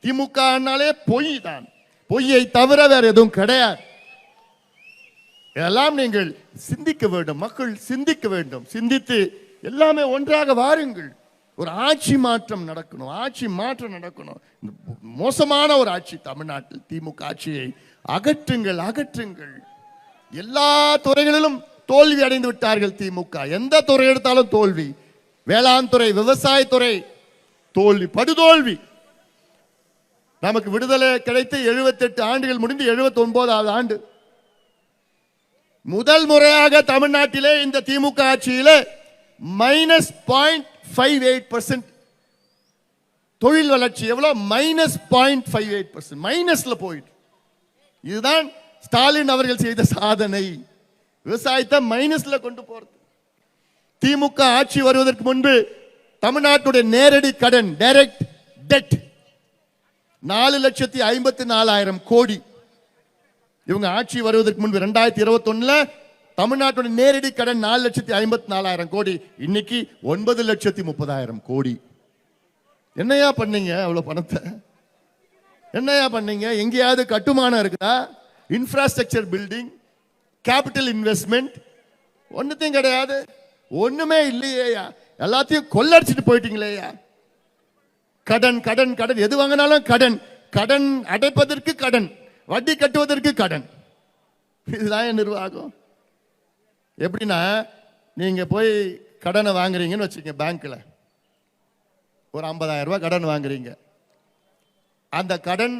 திமுகனாலே பொய் தான், பொய்யை தவிர வேற எதுவும் கிடையாது. இதெல்லாம் நீங்கள் சிந்திக்க வேண்டும், மக்கள் சிந்திக்க வேண்டும். சிந்தித்து எல்லாமே ஒன்றாக வாருங்கள். ஒரு ஆட்சி மாற்றம் நடக்கணும், ஆட்சி மாற்றம் நடக்கணும். மோசமான ஒரு ஆட்சி தமிழ்நாட்டில், திமுக ஆட்சியை அகற்றுங்கள், அகற்றுங்கள். எல்லா துறைகளிலும் தோல்வி அடைந்து விட்டார்கள் திமுக. எந்த துறை எடுத்தாலும் தோல்வி. வேளாண் துறை, விவசாயத்துறை தோல்வி, படுதோல்வி. நமக்கு விடுதலை கிடைத்து 78 ஆண்டுகள் முடிந்து 79வது ஆண்டு. முதல் முறையாக தமிழ்நாட்டிலே இந்த திமுக ஆட்சியிலே -0.58% தொழில் வளர்ச்சி. எவ்வளவு? -0.58%, மைனஸ்ல போயிட்டு. இதுதான் ஸ்டாலின் அவர்கள் செய்த சாதனை. விவசாயத்தை மைனஸ்ல கொண்டு போறது. திமுக ஆட்சி வருவதற்கு முன்பு தமிழ்நாட்டுடைய நேரடி கடன், டைரக்ட் டெட், 4,54,000 கோடி. இவங்க ஆட்சி வருவதற்கு முன்பு 2021 தமிழ்நாட்டுடைய நேரடி கடன் 4,54,000 கோடி. இன்னைக்கு 9,30,000 கோடி. என்னையா பண்ணீங்க அவ்வளவு பணத்தை? என்னையா பண்ணீங்க? எங்கேயாவது கட்டுமானம் இருக்குதா? இன்ஃப்ராஸ்ட்ரக்சர் பில்டிங், கேபிட்டல் இன்வெஸ்ட்மெண்ட் ஒன்னுத்தையும் கிடையாது. ஒண்ணுமே இல்லையா? எல்லாத்தையும் கொள்ளடிச்சிட்டு போயிட்டீங்களேயா. கடன் கடன் கடன், எது வாங்கினாலும் கடன், கடன் அடைப்பதற்கு கடன், வட்டி கட்டுவதற்கு கடன். இதுதான் நிர்வாகம். எப்படின்னா, நீங்க போய் கடனை வாங்குறீங்கன்னு வச்சுக்கோங்க, பேங்க்ல ஒரு 50,000 ரூபாய் கடன் வாங்குறீங்க. அந்த கடன்